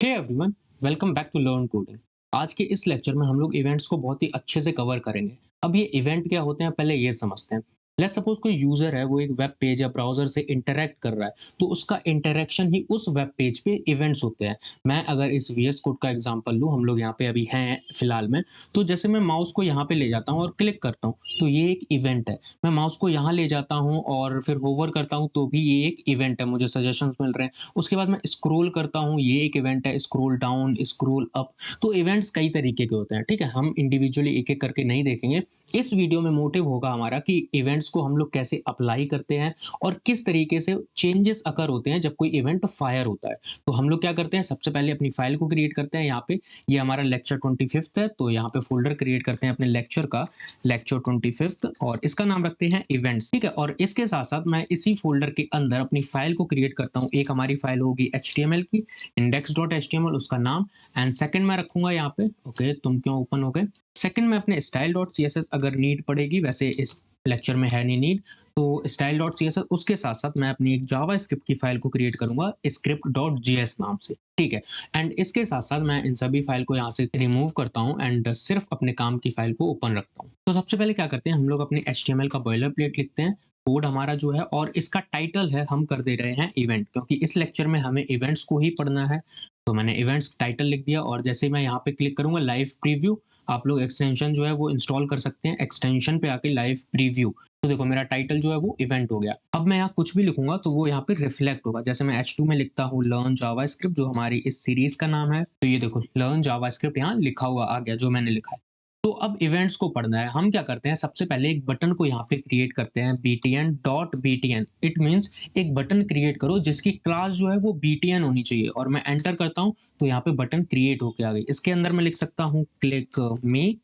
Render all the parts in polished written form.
Hey everyone, welcome back to learn coding. आज के इस लेक्चर में हम लोग इवेंट्स को बहुत ही अच्छे से कवर करेंगे। अब ये इवेंट क्या होते हैं पहले ये समझते हैं। लेट्स सपोज कोई यूजर है, वो एक वेब पेज या ब्राउजर से इंटरेक्ट कर रहा है, तो उसका इंटरेक्शन ही उस वेब पेज पे इवेंट्स होते हैं। मैं अगर इस वीएस कोड का एग्जांपल लूँ, हम लोग यहाँ पे अभी हैं फिलहाल में, तो जैसे मैं माउस को यहाँ पे ले जाता हूँ और क्लिक करता हूँ, तो ये एक इवेंट है। मैं माउस को यहाँ ले जाता हूँ और फिर होवर करता हूँ, तो भी ये एक इवेंट है, मुझे सजेशंस मिल रहे हैं। उसके बाद मैं स्क्रॉल करता हूँ, ये एक इवेंट है, स्क्रॉल डाउन, स्क्रॉल अप। तो इवेंट्स कई तरीके के होते हैं, ठीक है? हम इंडिविजुअली एक-एक करके नहीं देखेंगे। इस वीडियो में मोटिव होगा हमारा कि इवेंट्स को हम लोग कैसे अप्लाई करते हैं और किस तरीके से चेंजेस अकर होते हैं जब कोई इवेंट फायर होता है। तो हम लोग क्या करते हैं, सबसे पहले अपनी फाइल को क्रिएट करते हैं। यहाँ पे ये हमारा लेक्चर 25th है, तो यहाँ पे फ़ोल्डर क्रिएट करते हैं अपने लेक्चर का, लेक्चर 25th, और इसका नाम रखते हैं इवेंट्स, ठीक है? और इसके साथ-साथ मैं इसी फ़ोल्डर के अंदर अपनी फाइल को क्रिएट करता हूँ। एक हमारी फाइल होगी एचटीएमएल की, index.html उसका नाम, एंड सेकंड मैं रखूँगा यहाँ पे, ओके, तुम क्यों ओपन हो गए? सेकंड में अपने style.css, अगर नीड पड़ेगी, वैसे इस लेक्चर में है नहीं नीड, तो style.css, उसके साथ-साथ मैं अपनी एक जावास्क्रिप्ट की फाइल को क्रिएट करूँगा script.js नाम से, ठीक है? एंड इसके साथ-साथ मैं इन सभी फाइल को यहाँ से रिमूव करता हूँ एंड सिर्फ अपने काम की फाइल को ओपन रखता हूँ। तो सबसे पहले क्या करते हैं, हम लोग अपने एचटीएमएल का बॉयलरप्लेट लिखते हैं, कोड हमारा जो है, और इसका टाइटल है, हम कर दे रहे हैं इवेंट, क्योंकि इस लेक्चर में हमें इवेंट्स को ही पढ़ना है। तो मैंने इवेंट्स टाइटल लिख दिया, और जैसे मैं यहाँ पे क्लिक करूँगा लाइव प्रीव्यू, आप लोग एक्सटेंशन जो है वो इंस्टॉल कर सकते हैं, एक्सटेंशन पे आके लाइव प्रीव्यू। तो देखो मेरा टाइटल जो है वो इवेंट हो गया। अब मैं यहाँ कुछ भी लिखूंगा तो वो यहाँ पे रिफ्लेक्ट होगा। जैसे मैं H2 में लिखता हूँ लर्न जावास्क्रिप्ट, जो हमारी इस सीरीज का नाम है, तो ये देखो लर्न जावास्क्रिप्ट यहाँ लिखा हुआ आ गया जो मैंने लिखा है। तो अब इवेंट्स को पढ़ना है, हम क्या करते हैं, सबसे पहले एक बटन को यहाँ पे क्रिएट करते हैं, btn.btn। इट मीन्स एक बटन क्रिएट करो जिसकी क्लास जो है वो btn होनी चाहिए, और मैं एंटर करता हूँ तो यहाँ पे बटन क्रिएट होके आ गई। इसके अंदर मैं लिख सकता हूँ क्लिक मी,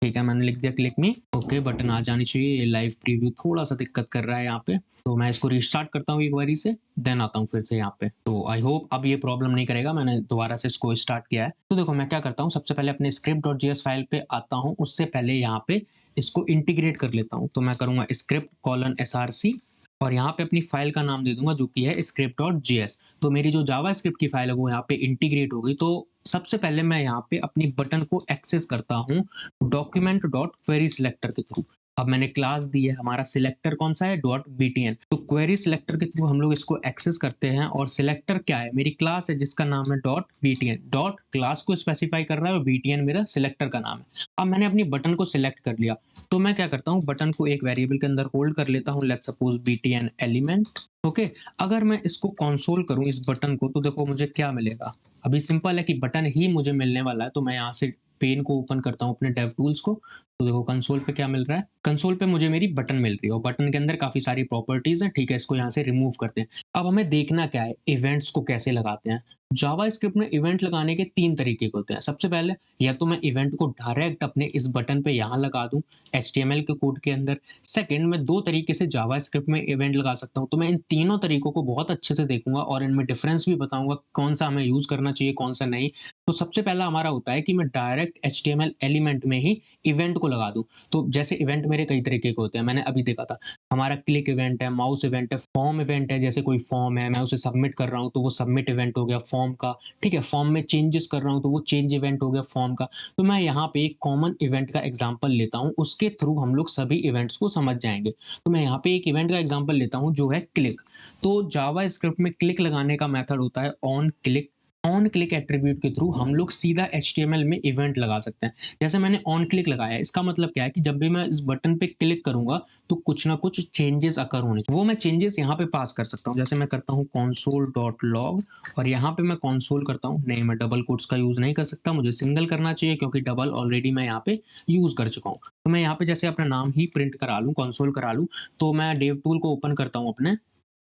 ठीक है, मैंने लिख दिया क्लिक मी, ओके, बटन आ जानी चाहिए। ये लाइव प्रीव्यू थोड़ा सा दिक्कत कर रहा है यहाँ पे, तो मैं इसको रिस्टार्ट करता हूँ एक बारी से, देन आता हूँ फिर से यहाँ पे। तो आई होप अब ये प्रॉब्लम नहीं करेगा, मैंने दोबारा से इसको स्टार्ट किया है। तो देखो मैं क्या करता हूँ, सबसे पहले अपने script.js फाइल पे आता हूँ, उससे पहले यहाँ पे इसको इंटीग्रेट कर लेता हूँ। तो मैं करूँगा script:/src, और यहाँ पे अपनी फाइल का नाम दे दूंगा जो कि है script.js। तो मेरी जो जावास्क्रिप्ट की फाइल है वो यहाँ पे इंटीग्रेट हो गई। तो सबसे पहले मैं यहाँ पे अपनी बटन को एक्सेस करता हूँ डॉक्यूमेंट डॉट क्वेरी सिलेक्टर के थ्रू। अब मैंने क्लास दी है, हमारा सिलेक्टर कौन सा है, डॉट बीटीएन। तो क्वेरी सिलेक्टर के थ्रू हम लोग इसको एक्सेस करते हैं, और सिलेक्टर क्या है, मेरी क्लास है जिसका नाम है डॉट बीटीएन। डॉट क्लास को स्पेसिफाई कर रहा है और बीटीएन मेरा सिलेक्टर का नाम है। अब मैंने अपनी बटन को सिलेक्ट कर लिया, तो मैं क्या करता हूँ, बटन को एक वेरिएबल के अंदर होल्ड कर लेता हूँ, let's suppose BTN element, okay. अगर मैं इसको कंसोल करूँ इस बटन को, तो देखो मुझे क्या मिलेगा। अभी सिंपल है कि बटन ही मुझे मिलने वाला है, तो मैं यहाँ से पेन को ओपन करता हूँ अपने डेव टूल्स को, तो देखो कंसोल पे क्या मिल रहा है, कंसोल पे मुझे मेरी बटन मिल रही है, और बटन के अंदर काफी सारी प्रॉपर्टीज हैं, ठीक है, इसको यहाँ से रिमूव करते हैं। अब हमें देखना क्या है, इवेंट्स को कैसे लगाते हैं। जावास्क्रिप्ट में इवेंट लगाने के 3 तरीके के होते हैं। सबसे पहले, या तो मैं इवेंट को डायरेक्ट अपने इस बटन पे यहाँ लगा दूं एचटीएमएल के कोड के अंदर। सेकंड, मैं 2 तरीके से जावास्क्रिप्ट में इवेंट लगा सकता हूँ। तो मैं इन तीनों तरीकों को बहुत अच्छे से देखूंगा और इनमें डिफरेंस भी बताऊंगा, कौन सा हमें यूज करना चाहिए, कौन सा नहीं। तो सबसे पहला हमारा होता है कि मैं डायरेक्ट एचटीएमएल एलिमेंट में ही इवेंट को लगा दूं। तो जैसे इवेंट मेरे कई तरीके के होते हैं, मैंने अभी देखा था, हमारा क्लिक इवेंट है, माउस इवेंट है, फॉर्म इवेंट है। जैसे कोई फॉर्म है, मैं उसे सबमिट कर रहा हूँ तो वो सबमिट इवेंट हो गया फॉर्म का, ठीक है। फॉर्म में चेंजेस कर रहा हूँ तो वो चेंज इवेंट हो गया फॉर्म का। तो मैं यहाँ पे एक कॉमन इवेंट का एग्जांपल लेता हूँ, उसके थ्रू हम लोग सभी इवेंट्स को समझ जाएंगे। तो मैं यहाँ पे एक इवेंट का एग्जांपल लेता हूँ जो है क्लिक। तो जावा स्क्रिप्ट में क्लिक लगाने का मेथड होता है on click. On click attribute के थ्रू हम लोग सीधा एचटीएमएल में इवेंट लगा सकते हैं। जैसे मैंने ऑन क्लिक लगाया, इसका मतलब क्या है कि जब भी मैं इस बटन पे क्लिक करूंगा तो कुछ ना कुछ चेंजेस अकर होने, वो मैं चेंजेस यहाँ पे पास कर सकता हूँ। जैसे मैं करता हूँ console.log, और यहाँ पे मैं कंसोल करता हूँ, नहीं मैं डबल कोट्स का यूज नहीं कर सकता, मुझे सिंगल करना चाहिए क्योंकि डबल ऑलरेडी मैं यहाँ पे यूज कर चुका हूँ। तो मैं यहाँ पे जैसे अपना नाम ही प्रिंट करा लूँ, कंसोल करा लूँ, तो मैं डेव टूल को ओपन करता हूँ अपने,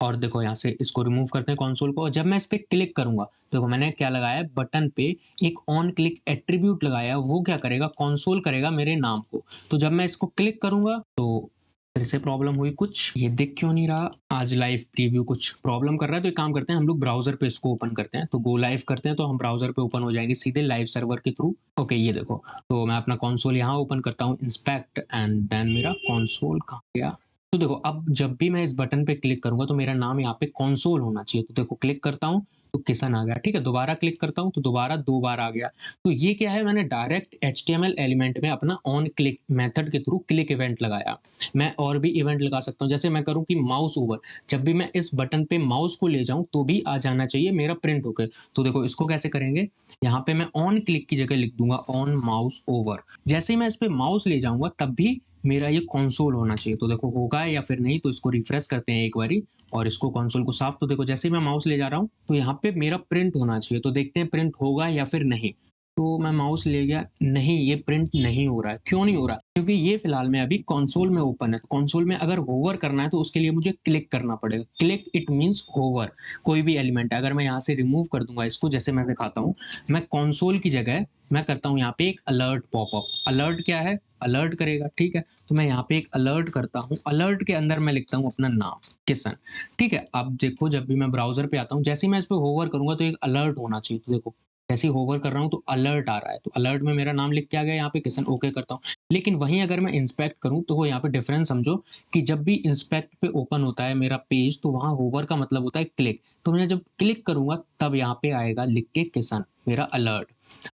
और देखो यहाँ से इसको रिमूव करते हैं कंसोल को। और जब मैं इस पे क्लिक करूंगा, देखो मैंने क्या लगाया है, बटन पे एक ऑन क्लिक एट्रीब्यूट लगाया है, वो क्या करेगा, कंसोल करेगा मेरे नाम को। तो जब मैं इसको क्लिक करूंगा तो फिर से प्रॉब्लम हुई, कुछ ये दिख क्यों नहीं रहा, आज लाइव प्रीव्यू कुछ प्रॉब्लम कर रहा है। तो एक काम करते हैं, हम लोग ब्राउजर पे इसको ओपन करते हैं, तो गो लाइव करते हैं, तो हम ब्राउजर पे ओपन हो जाएंगे सीधे लाइव सर्वर के थ्रू। ओके, ये देखो, तो मैं अपना कंसोल यहाँ ओपन करता हूँ, इंस्पेक्ट, एंड देन मेरा कंसोल कहाँ गया। तो देखो अब जब भी मैं इस बटन पे क्लिक करूंगा तो मेरा नाम यहाँ पे कंसोल होना चाहिए। तो देखो क्लिक करता हूँ तो किसन आ गया, ठीक है। दोबारा क्लिक करता हूँ तो दोबारा 2 बार आ गया। तो ये क्या है, मैंने डायरेक्ट एचटीएमएल एलिमेंट में अपना ऑन क्लिक मेथड के थ्रू क्लिक इवेंट लगाया। मैं और भी इवेंट लगा सकता हूँ, जैसे मैं करूँ कि माउस ओवर, जब भी मैं इस बटन पे माउस को ले जाऊँ तो भी आ जाना चाहिए मेरा प्रिंट होके। तो देखो इसको कैसे करेंगे, यहाँ पे मैं ऑन क्लिक की जगह लिख दूँगा ऑन माउस ओवर। जैसे ही मैं इस पे माउस ले जाऊँगा तब भी मेरा ये कंसोल होना चाहिए। तो देखो होगा या फिर नहीं, तो इसको रिफ्रेश करते हैं एक बारी और इसको कंसोल को साफ। तो देखो जैसे ही मैं माउस ले जा रहा हूँ तो यहाँ पे मेरा प्रिंट होना चाहिए। तो देखते हैं प्रिंट होगा या फिर नहीं। तो मैं माउस ले गया, नहीं ये प्रिंट नहीं हो रहा है। क्यों नहीं हो रहा है? क्योंकि ये फिलहाल में अभी कंसोल में ओपन है। कंसोल में अगर होवर करना है तो उसके लिए मुझे क्लिक करना पड़ेगा। Click it means hover. कोई भी एलिमेंट है, अगर मैं यहाँ से रिमूव कर दूंगा इसको, जैसे मैं दिखाता हूँ, मैं कंसोल की जगह मैं करता हूँ यहाँ पे एक अलर्ट पॉपअप। अलर्ट क्या है, अलर्ट करेगा, ठीक है। तो मैं यहाँ पे एक अलर्ट करता हूँ, अलर्ट के अंदर मैं लिखता हूँ अपना नाम किशन, ठीक है। अब देखो जब भी मैं ब्राउजर पे आता हूँ, जैसे ही मैं इस पे होवर करूंगा तो एक अलर्ट होना चाहिए। तो देखो जैसे ही होवर कर रहा हूँ तो अलर्ट आ रहा है, तो अलर्ट में मेरा नाम लिख के आ गया यहाँ पे किशन, ओके करता हूँ। लेकिन वहीं अगर मैं इंस्पेक्ट करूँ तो वो यहाँ पे डिफरेंस समझो कि जब भी इंस्पेक्ट पे ओपन होता है मेरा पेज तो वहाँ होवर का मतलब होता है क्लिक। तो मैं जब क्लिक करूंगा तब यहाँ पे आएगा लिख के किशन मेरा अलर्ट।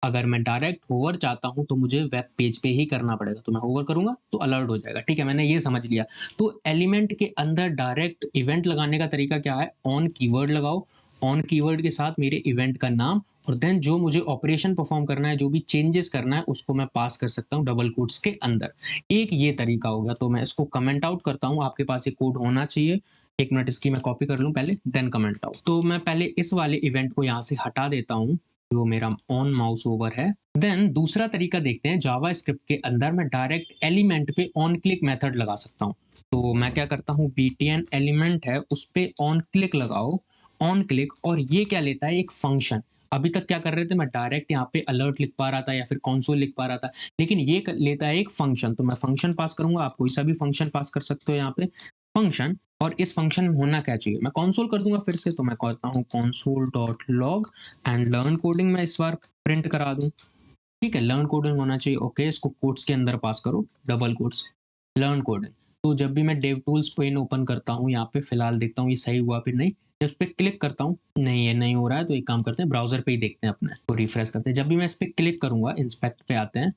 अगर मैं डायरेक्ट होवर चाहता हूँ तो मुझे वेब पेज पे ही करना पड़ेगा। तो मैं होवर करूंगा तो अलर्ट हो जाएगा, ठीक है। मैंने ये समझ लिया। तो एलिमेंट के अंदर डायरेक्ट इवेंट लगाने का तरीका क्या है, ऑन कीवर्ड लगाओ, ऑन कीवर्ड के साथ मेरे इवेंट का नाम, और देन जो मुझे ऑपरेशन परफॉर्म करना है, जो भी चेंजेस करना है उसको मैं पास कर सकता हूँ डबल कोट्स के अंदर। एक ये तरीका हो गया। तो मैं इसको कमेंट आउट करता हूँ, आपके पास ये कोड होना चाहिए। एक मिनट इसकी मैं कॉपी कर लूँ पहले, देन कमेंट आउट। तो मैं पहले इस वाले इवेंट को यहाँ से हटा देता हूँ जो मेरा ऑन माउस ओवर है। देन दूसरा तरीका देखते हैं, जावा स्क्रिप्ट के अंदर मैं डायरेक्ट एलिमेंट पे ऑन क्लिक मेथड लगा सकता हूँ। तो मैं क्या करता हूँ, btn एलिमेंट है उस पे ऑन क्लिक लगाओ, ऑन क्लिक, और ये क्या लेता है, एक फंक्शन। अभी तक क्या कर रहे थे, मैं डायरेक्ट यहाँ पे अलर्ट लिख पा रहा था या फिर कंसोल लिख पा रहा था, लेकिन ये लेता है एक फंक्शन। तो मैं फंक्शन पास करूंगा, आप कोई सा भी फंक्शन पास कर सकते हो यहाँ पे, फंक्शन। और इस फंक्शन में होना क्या चाहिए, मैं कंसोल कर दूंगा फिर से। तो मैं कहता हूँ console dot log and learn coding मैं इस बार प्रिंट करा दूं, ठीक है। लर्न कोडिंग होना चाहिए, ओके। इसको कोट्स के अंदर पास करो, डबल कोट्स, लर्न कोडिंग। तो जब भी मैं डेव टूल्स पेन ओपन करता हूँ, यहाँ पे फिलहाल देखता हूँ ये सही हुआ फिर नहीं। जब इस पे क्लिक करता हूँ, नहीं ये नहीं हो रहा है, तो एक काम करते हैं ब्राउजर पे ही देखते हैं अपने, तो रिफ्रेश करते हैं। जब भी मैं इस पे क्लिक करूंगा, इंस्पेक्ट पे आते हैं,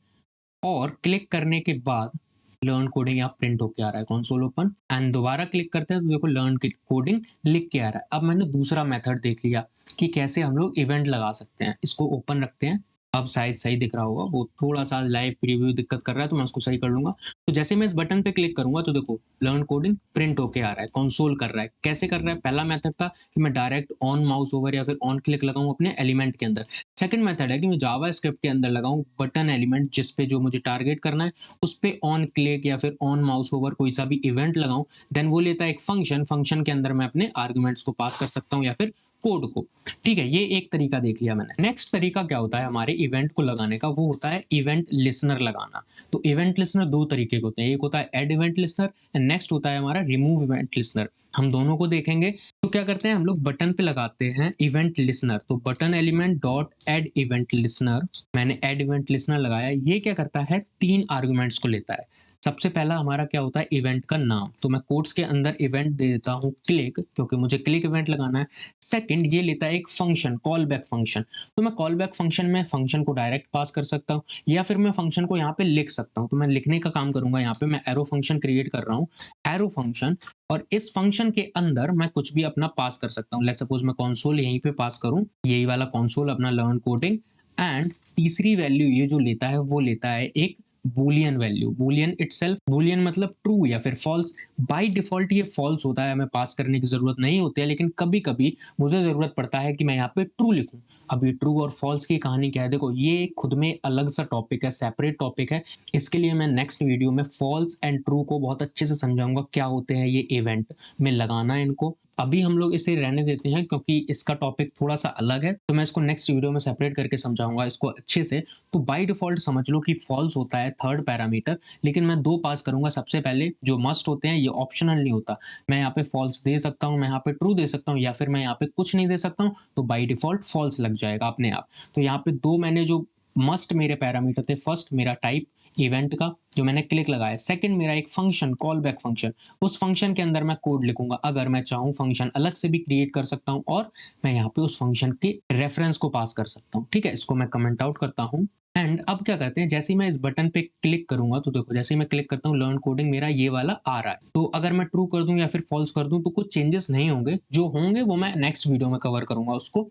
और क्लिक करने के बाद लर्न कोडिंग यहाँ प्रिंट होके आ रहा है, कंसोल ओपन, एंड दोबारा क्लिक करते हैं तो देखो लर्न कोडिंग लिख के आ रहा है। अब मैंने दूसरा मेथड देख लिया कि कैसे हम लोग इवेंट लगा सकते हैं। इसको ओपन रखते हैं, अब शायद सही दिख रहा होगा, वो थोड़ा सा लाइव प्रीव्यू दिक्कत कर रहा है तो मैं उसको सही कर लूंगा। तो जैसे मैं इस बटन पे क्लिक करूंगा तो देखो लर्न कोडिंग प्रिंट होके आ रहा है, कंसोल कर रहा है। कैसे कर रहा है, पहला मेथड था कि मैं डायरेक्ट ऑन माउस ओवर या फिर ऑन क्लिक लगाऊं अपने एलिमेंट के अंदर। सेकंड मेथड है कि मैं जावा स्क्रिप्ट के अंदर लगाऊं बटन एलिमेंट, जिस पे जो मुझे टारगेट करना है उस पे ऑन क्लिक या फिर ऑन माउस ओवर कोई सा भी इवेंट लगाऊं। देन वो लेता है एक फंक्शन, फंक्शन के अंदर मैं अपने आर्गुमेंट्स को पास कर सकता हूं या फिर कोड को, ठीक है। ये एक तरीका देख लिया मैंने। नेक्स्ट तरीका क्या होता है हमारे इवेंट को लगाने का, वो होता है इवेंट लिसनर लगाना। तो इवेंट लिसनर दो तरीके के होते हैं, एक होता है add event listener and next होता है हमारा रिमूव इवेंट लिसनर। हम दोनों को देखेंगे। तो क्या करते हैं हम लोग, बटन पे लगाते हैं इवेंट लिसनर। तो button element dot add event listener, मैंने ऐड इवेंट लिसनर लगाया। ये क्या करता है, 3 आर्गुमेंट्स को लेता है। सबसे पहला हमारा क्या होता है, इवेंट का नाम। तो मैं कोट्स के अंदर इवेंट दे देता हूँ क्लिक, क्योंकि मुझे क्लिक इवेंट लगाना है। सेकंड, ये लेता है एक फंक्शन, कॉल बैक फंक्शन। तो मैं कॉल बैक फंक्शन में फंक्शन को डायरेक्ट पास कर सकता हूँ या फिर मैं फंक्शन को यहाँ पे लिख सकता हूँ। तो मैं लिखने का काम करूंगा, यहाँ पे मैं एरो फंक्शन क्रिएट कर रहा हूँ, एरो फंक्शन। और इस फंक्शन के अंदर मैं कुछ भी अपना पास कर सकता हूँ। लेट्स सपोज मैं कंसोल यहीं पे पास करूँ, यही वाला कंसोल अपना लर्न कोडिंग। एंड तीसरी वैल्यू ये जो लेता है वो लेता है एक Boolean value, Boolean itself, Boolean मतलब ट्रू या फिर फॉल्स। बाय डिफॉल्ट ये फॉल्स होता है, हमें पास करने की जरूरत नहीं होती है, लेकिन कभी कभी मुझे जरूरत पड़ता है कि मैं यहाँ पे ट्रू लिखूं। अभी ट्रू और फॉल्स की कहानी क्या है, देखो ये खुद में अलग सा टॉपिक है, सेपरेट टॉपिक है। इसके लिए मैं नेक्स्ट वीडियो में फॉल्स एंड ट्रू को बहुत अच्छे से समझाऊंगा, क्या होते हैं ये इवेंट में लगाना है इनको। अभी हम लोग इसे रहने देते हैं क्योंकि इसका टॉपिक थोड़ा सा अलग है, तो मैं इसको नेक्स्ट वीडियो में सेपरेट करके समझाऊंगा इसको अच्छे से। तो बाय डिफॉल्ट समझ लो कि फॉल्स होता है थर्ड पैरामीटर, लेकिन मैं 2 पास करूंगा। सबसे पहले जो मस्ट होते हैं, ये ऑप्शनल नहीं होता। मैं यहाँ पे फॉल्स दे सकता हूँ, मैं यहाँ पे ट्रू दे सकता हूँ, या फिर मैं यहाँ पे कुछ नहीं दे सकता हूँ, तो बाय डिफॉल्ट फॉल्स लग जाएगा अपने आप। तो यहाँ पे 2 मैंने जो मस्ट मेरे पैरामीटर थे, फर्स्ट मेरा टाइप इवेंट का जो मैंने क्लिक लगाया। सेकंड मेरा एक फंक्शन कॉल बैक फंक्शन, उस फंक्शन के अंदर मैं कोड लिखूंगा। अगर मैं चाहूँ फंक्शन अलग से भी क्रिएट कर सकता हूँ और मैं यहाँ पे उस फंक्शन के रेफरेंस को पास कर सकता हूँ। ठीक है, इसको मैं कमेंट आउट करता हूँ। एंड अब क्या करते हैं, जैसे ही मैं इस बटन पे क्लिक करूंगा तो देखो जैसे ही मैं क्लिक करता हूँ लर्न कोडिंग मेरा ये वाला आ रहा है। तो अगर मैं ट्रू कर दूं या फिर फॉल्स कर दूं तो कुछ चेंजेस नहीं होंगे, जो होंगे वो मैं नेक्स्ट वीडियो में कवर करूंगा उसको।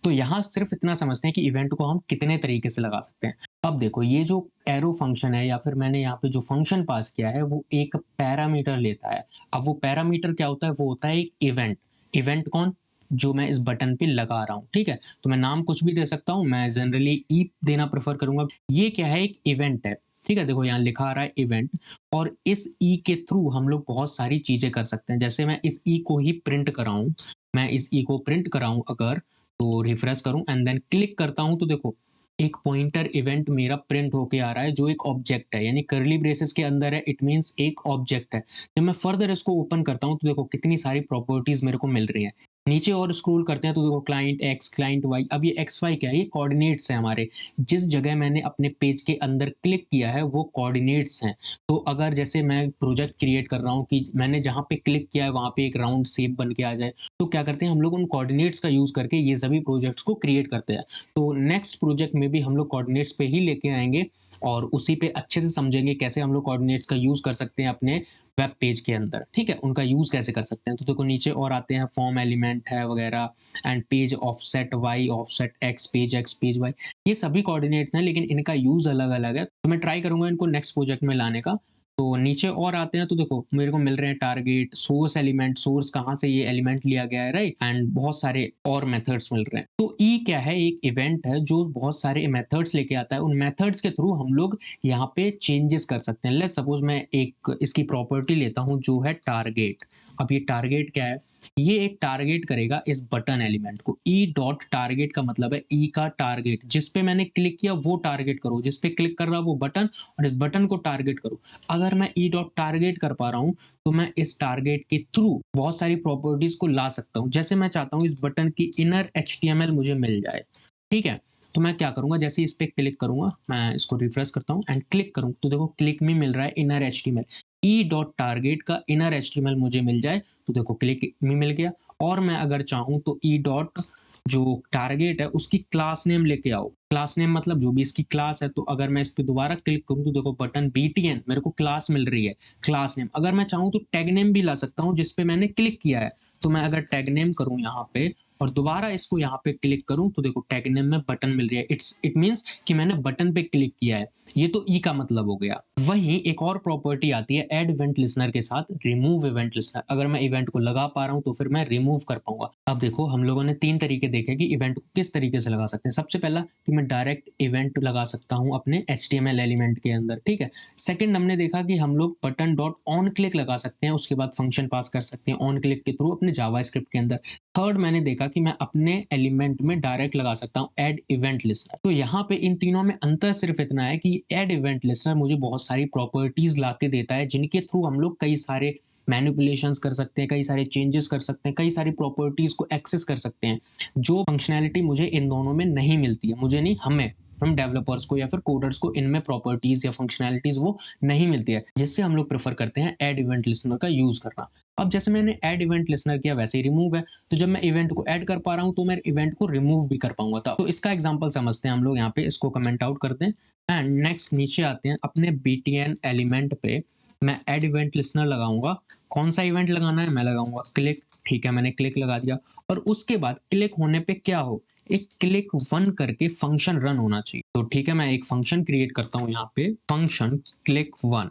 तो यहाँ सिर्फ इतना समझते हैं कि इवेंट को हम कितने तरीके से लगा सकते हैं। अब देखो ये जो एरो फंक्शन है या फिर मैंने यहाँ पे जो फंक्शन पास किया है वो एक पैरामीटर लेता है। अब वो पैरामीटर क्या होता है, वो होता है एक इवेंट। इवेंट कौन, जो मैं इस बटन पे लगा रहा हूँ। ठीक है, तो मैं नाम कुछ भी दे सकता हूँ, मैं जनरली ई देना प्रेफर करूंगा। ये क्या है, एक इवेंट है। ठीक है, देखो यहाँ लिखा आ रहा है इवेंट, और इस ई के थ्रू हम लोग बहुत सारी चीजें कर सकते हैं। जैसे मैं इस ई को ही प्रिंट कराऊं, मैं इस ई को प्रिंट कराऊं अगर, तो रिफ्रेश करूं एंड देन क्लिक करता हूं तो देखो एक पॉइंटर इवेंट मेरा प्रिंट होके आ रहा है जो एक ऑब्जेक्ट है, यानी कर्ली ब्रेसेस के अंदर है, इट मींस एक ऑब्जेक्ट है। जब मैं फर्दर इसको ओपन करता हूं तो देखो कितनी सारी प्रॉपर्टीज मेरे को मिल रही है। नीचे और स्क्रॉल करते हैं तो देखो क्लाइंट एक्स क्लाइंट वाई। अब ये एक्स वाई क्या है, ये कोऑर्डिनेट्स है हमारे। जिस जगह मैंने अपने पेज के अंदर क्लिक किया है वो कोऑर्डिनेट्स हैं। तो अगर जैसे मैं प्रोजेक्ट क्रिएट कर रहा हूँ कि मैंने जहाँ पे क्लिक किया है वहां पे एक राउंड शेप बन के आ जाए, तो क्या करते हैं हम लोग उन कोऑर्डिनेट्स का यूज करके ये सभी प्रोजेक्ट्स को क्रिएट करते हैं। तो नेक्स्ट प्रोजेक्ट में भी हम लोग कोऑर्डिनेट्स पे ही लेके आएंगे और उसी पे अच्छे से समझेंगे कैसे हम लोग कोऑर्डिनेट्स का यूज कर सकते हैं अपने वेब पेज के अंदर। ठीक है, उनका यूज कैसे कर सकते हैं। तो देखो नीचे और आते हैं, फॉर्म एलिमेंट है वगैरह, and page offset Y offset X page Y. ये सभी कोऑर्डिनेट्स हैं लेकिन इनका यूज अलग अलग है। तो मैं ट्राई करूंगा इनको नेक्स्ट प्रोजेक्ट में लाने का। तो नीचे और आते हैं तो देखो मेरे को मिल रहे हैं टारगेट, सोर्स एलिमेंट, सोर्स कहाँ से ये एलिमेंट लिया गया है, राइट, एंड बहुत सारे और मेथड्स मिल रहे हैं। तो ई क्या है, एक इवेंट है जो बहुत सारे मेथड्स लेके आता है। उन मेथड्स के थ्रू हम लोग यहाँ पे चेंजेस कर सकते हैं। लेट्स सपोज मैं एक इसकी प्रॉपर्टी लेता हूँ जो है टारगेट। अब ये टारगेट क्या है, ये एक टारगेट करेगा इस बटन एलिमेंट को। ई डॉट टारगेट का मतलब है ई का टारगेट, जिस पे मैंने क्लिक किया वो टारगेट करो, जिस पे क्लिक कर रहा वो बटन, और इस बटन को टारगेट करो। अगर मैं ई डॉट टारगेट कर पा रहा हूँ तो मैं इस टारगेट के थ्रू बहुत सारी प्रॉपर्टीज को ला सकता हूँ। जैसे मैं चाहता हूँ इस बटन की इनर HTML मुझे मिल जाए। ठीक है, तो मैं क्या करूंगा, जैसे इस पे क्लिक करूंगा, मैं इसको रिफ्रेश करता हूँ एंड क्लिक करूँ तो देखो क्लिक में मिल रहा है inner HTML। E dot target का इनर HTML मुझे मिल जाए तो देखो क्लिक में मिल गया। और मैं अगर चाहूँ तो ई डॉट जो टारगेट है उसकी क्लास नेम लेके आओ। क्लास नेम मतलब जो भी इसकी क्लास है। तो अगर मैं इस पे दोबारा क्लिक करूँ तो देखो बटन BTN मेरे को क्लास मिल रही है, क्लास नेम। अगर मैं चाहूँ तो टैग नेम भी ला सकता हूँ जिस पे मैंने क्लिक किया है। तो मैं अगर टैग नेम करूँ यहाँ पे और दोबारा इसको यहाँ पे क्लिक करूँ तो देखो टैग नेम में बटन मिल रही है। इट मींस कि मैंने बटन पे क्लिक किया है। ये तो ई का मतलब हो गया। वहीं एक और प्रॉपर्टी आती है ऐड इवेंट लिसनर के साथ, रिमूव इवेंट लिसनर। अगर मैं इवेंट को लगा पा रहा हूं तो फिर मैं रिमूव कर पाऊंगा। अब देखो हम लोगों ने तीन तरीके देखे कि इवेंट को किस तरीके से लगा सकते हैं। सबसे पहला कि मैं डायरेक्ट इवेंट लगा सकता हूं अपने HTML एलिमेंट के अंदर। ठीक है, सेकंड हमने देखा कि हम लोग बटन डॉट ऑन क्लिक लगा सकते हैं, उसके बाद फंक्शन पास कर सकते हैं ऑन क्लिक के थ्रू अपने जावास्क्रिप्ट के अंदर। थर्ड मैंने देखा कि मैं अपने एलिमेंट में डायरेक्ट लगा सकता हूँ ऐड इवेंट लिस्टनर। तो यहाँ पे इन तीनों में अंतर सिर्फ इतना है कि ऐड इवेंट लिस्टनर मुझे बहुत सारी प्रॉपर्टीज ला के देता है जिनके थ्रू हम लोग कई सारे मैनिपुलेशंस कर सकते हैं, कई सारे चेंजेस कर सकते हैं, कई सारी प्रॉपर्टीज को एक्सेस कर सकते हैं, जो फंक्शनैलिटी मुझे इन दोनों में नहीं मिलती है। मुझे नहीं, हमें, हम डेवलपर्स को या फिर कोडर्स को इनमें प्रॉपर्टीज या फंक्शनैलिटीज वो नहीं मिलती है, जिससे हम लोग प्रेफर करते हैं ऐड इवेंट लिस्टनर का यूज करना। अब जैसे मैंने ऐड इवेंट लिसनर किया वैसे ही रिमूव है। तो जब मैं इवेंट को ऐड कर पा रहा हूँ तो मैं इवेंट को रिमूव भी कर पाऊंगा। तो इसका एग्जांपल समझते हैं हम लोग। यहाँ पे इसको कमेंट आउट करते हैं एंड नेक्स्ट नीचे आते हैं अपने BTN एलिमेंट पे। मैं ऐड इवेंट लिसनर लगाऊंगा। कौन सा इवेंट लगाना है, मैं लगाऊंगा क्लिक। ठीक है, मैंने क्लिक लगा दिया और उसके बाद क्लिक होने पे क्या हो, एक क्लिक वन करके फंक्शन रन होना चाहिए। तो ठीक है, मैं एक फंक्शन क्रिएट करता हूँ यहाँ पे, फंक्शन क्लिक वन।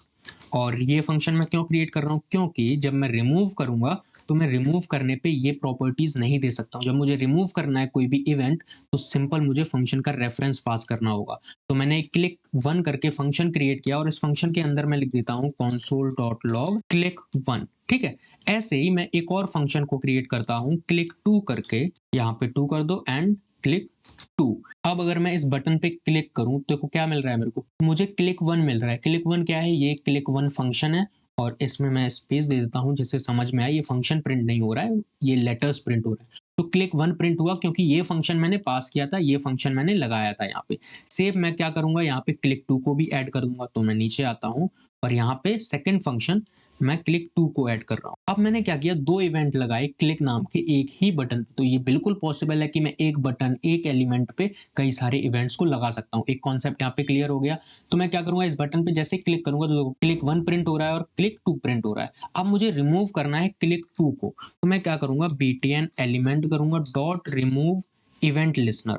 और ये फंक्शन मैं क्यों क्रिएट कर रहा हूँ, क्योंकि जब मैं रिमूव करूंगा तो मैं रिमूव करने पे ये प्रॉपर्टीज नहीं दे सकता हूँ। जब मुझे रिमूव करना है कोई भी इवेंट तो सिंपल मुझे फंक्शन का रेफरेंस पास करना होगा। तो मैंने क्लिक वन करके फंक्शन क्रिएट किया और इस फंक्शन के अंदर मैं लिख देता हूँ console.log क्लिक वन। ठीक है, ऐसे ही मैं एक और फंक्शन को क्रिएट करता हूँ क्लिक टू करके, यहाँ पे टू कर दो एंड क्लिक टू। अब अगर मैं इस बटन पे क्लिक करूं तो क्या मिल रहा है मेरे को, मुझे क्लिक वन मिल रहा है। क्लिक वन क्या है, ये क्लिक वन फंक्शन है और इसमें मैं स्पेस दे देता हूँ जिससे समझ में आए ये फंक्शन प्रिंट नहीं हो रहा है, ये लेटर्स प्रिंट हो रहा है। तो क्लिक 1 प्रिंट हुआ क्योंकि ये फंक्शन मैंने पास किया था, ये फंक्शन मैंने लगाया था यहाँ पे। सेव मैं क्या करूँगा, यहाँ पे क्लिक 2 को भी ऐड कर दूँगा, तो मैं नीचे आता हूँ और यहाँ पे सेकंड फंक्शन मैं क्लिक 2 को ऐड कर रहा हूँ। अब मैंने क्या किया, 2 इवेंट लगाए क्लिक नाम के एक ही बटन पे। तो ये बिल्कुल पॉसिबल है कि मैं एक बटन, एक एलिमेंट पे कई सारे इवेंट्स को लगा सकता हूँ। एक कॉन्सेप्ट यहाँ पे क्लियर हो गया। तो मैं क्या करूँगा, इस बटन पे जैसे ही क्लिक करूँगा तो क्लिक 1 प्रिंट हो रहा है और क्लिक 2 प्रिंट हो रहा है। अब मुझे रिमूव करना है क्लिक 2 को। तो मैं क्या करूँगा, btn एलिमेंट करूँगा डॉट रिमूव इवेंट लिस्नर।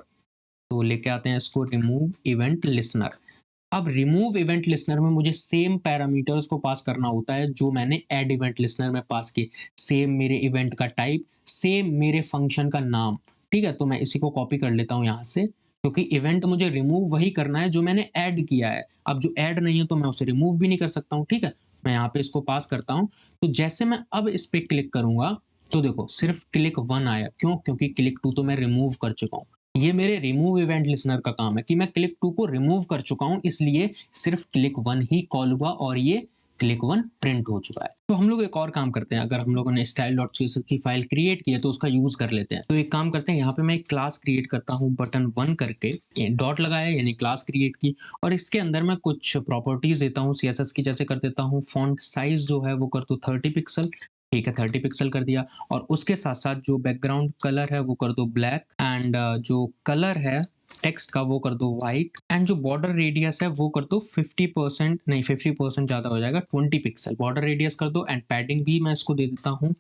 तो लेके आते हैं इसको रिमूव इवेंट लिस्नर। अब रिमूव इवेंट लिस्नर में मुझे सेम पैरामीटर्स को पास करना होता है जो मैंने ऐड इवेंट लिस्नर में पास किए। सेम मेरे इवेंट का टाइप, सेम मेरे फंक्शन का नाम। ठीक है, तो मैं इसी को कॉपी कर लेता हूँ यहाँ से, क्योंकि इवेंट मुझे रिमूव वही करना है जो मैंने ऐड किया है। अब जो ऐड नहीं है तो मैं उसे रिमूव भी नहीं कर सकता हूँ। ठीक है, मैं यहाँ पे इसको पास करता हूँ। तो जैसे मैं अब इस पे क्लिक करूंगा तो देखो सिर्फ क्लिक 1 आया। क्यों? क्योंकि क्लिक 2 तो मैं रिमूव कर चुका हूँ। ये मेरे रिमूव इवेंट लिस्नर का काम है कि मैं क्लिक 2 को रिमूव कर चुका हूँ, इसलिए सिर्फ क्लिक 1 ही कॉल हुआ और ये क्लिक 1 प्रिंट हो चुका है। तो हम लोग एक और काम करते हैं, अगर हम लोगों ने style.css की फाइल क्रिएट की है तो उसका यूज कर लेते हैं। तो एक काम करते हैं, यहाँ पे मैं एक क्लास क्रिएट करता हूँ बटन 1 करके, डॉट लगाया यानी क्लास क्रिएट की, और इसके अंदर मैं कुछ प्रॉपर्टीज देता हूँ CSS की। जैसे कर देता हूँ फॉन्ट साइज जो है वो कर दो 30 पिक्सल। ठीक है, 30 पिक्सल कर दिया। और उसके साथ साथ जो बैकग्राउंड कलर है वो कर दो ब्लैक, एंड जो कलर है टेक्स्ट का वो कर दो व्हाइट, एंड जो बॉर्डर रेडियस है वो कर दो 50%, नहीं 50% ज्यादा हो जाएगा, 20 पिक्सल बॉर्डर रेडियस कर दो। एंड पैडिंग भी मैं इसको दे देता हूँ,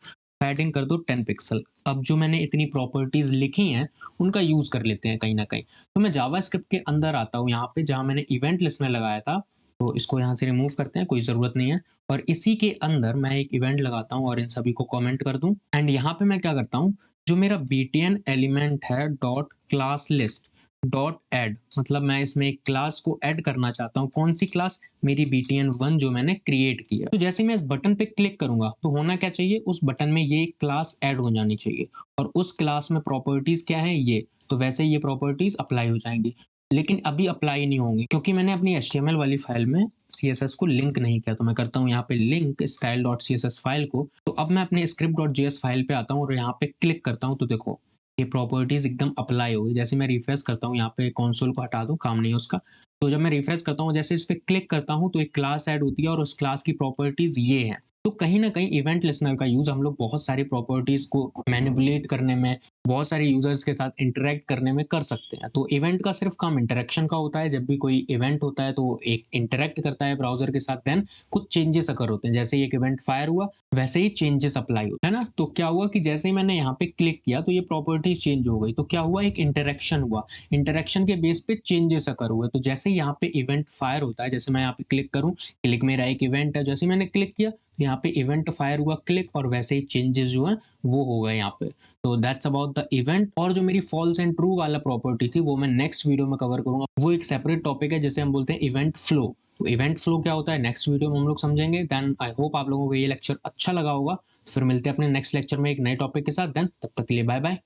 पैडिंग कर दो 10 पिक्सल। अब जो मैंने इतनी प्रॉपर्टीज लिखी हैं उनका यूज कर लेते हैं कहीं ना कहीं। तो मैं जावास्क्रिप्ट के अंदर आता हूँ, यहाँ पे जहाँ मैंने इवेंट लिस्नर लगाया था, तो इसको यहाँ से रिमूव करते हैं, कोई ज़रूरत नहीं है। और इसी के अंदर मैं एक इवेंट लगाता हूँ और इन सभी को कमेंट कर दूँ। एंड यहाँ पे मैं क्या करता हूँ, जो मेरा btn एलिमेंट है dot class list dot add, मतलब मैं इसमें एक क्लास को ऐड करना चाहता हूँ। कौन सी क्लास? मेरी btn1 जो मैंने क्रिएट की है। तो जैसे मैं इस बटन पे क्लिक करूंगा तो होना क्या चाहिए, उस बटन में ये क्लास ऐड हो जानी चाहिए। और उस क्लास में प्रॉपर्टीज क्या है, ये तो वैसे ये प्रॉपर्टीज अप्लाई हो जाएंगी। लेकिन अभी अप्लाई नहीं होंगी क्योंकि मैंने अपनी HTML वाली फाइल में CSS को लिंक नहीं किया। तो मैं करता हूँ यहाँ पे लिंक style.css फाइल को। तो अब मैं अपने script.js फाइल पे आता हूँ और यहाँ पे क्लिक करता हूँ, तो देखो ये प्रॉपर्टीज एकदम अप्लाई हो गई। जैसे मैं रिफ्रेश करता हूँ, यहाँ पे कंसोल को हटा दूँ, काम नहीं है उसका। तो जब मैं रिफ्रेश करता हूँ, जैसे इस पे क्लिक करता हूँ तो एक क्लास ऐड होती है और उस क्लास की प्रॉपर्टीज ये है। तो कहीं ना कहीं इवेंट लिसनर का यूज हम लोग बहुत सारी प्रॉपर्टीज को मैनिपुलेट करने में, बहुत सारे यूजर्स के साथ इंटरेक्ट करने में कर सकते हैं। तो इवेंट का सिर्फ काम इंटरेक्शन का होता है। जब भी कोई इवेंट होता है तो एक इंटरेक्ट करता है ब्राउजर के साथ, देन कुछ चेंजेस अकर होते हैं। जैसे एक इवेंट फायर हुआ वैसे ही चेंजेस अप्लाई होते हैं ना। तो क्या हुआ कि जैसे ही मैंने यहाँ पे क्लिक किया तो ये प्रॉपर्टीज चेंज हो गई। तो क्या हुआ, एक इंटरेक्शन हुआ, इंटरेक्शन के बेस पे चेंजेस अकर हुए। तो जैसे ही यहाँ पे इवेंट फायर होता है, जैसे मैं यहाँ पे क्लिक करूँ, क्लिक मेरा एक इवेंट है, जैसे ही मैंने क्लिक किया तो यहाँ पे इवेंट फायर हुआ क्लिक, और वैसे ही चेंजेस जो है वो हो गए यहाँ पे। तो दैट्स अबाउट द इवेंट। और जो मेरी फॉल्स एंड ट्रू वाला प्रॉपर्टी थी वो मैं नेक्स्ट वीडियो में कवर करूंगा। वो एक सेपरेट टॉपिक है जिसे हम बोलते हैं इवेंट फ्लो। तो इवेंट फ्लो क्या होता है नेक्स्ट वीडियो में हम लोग समझेंगे। देन आई होप आप लोगों को ये लेक्चर अच्छा लगा होगा। फिर मिलते हैं अपने नेक्स्ट लेक्चर में एक नए टॉपिक के साथ। देन तब तक के लिए बाय बाय।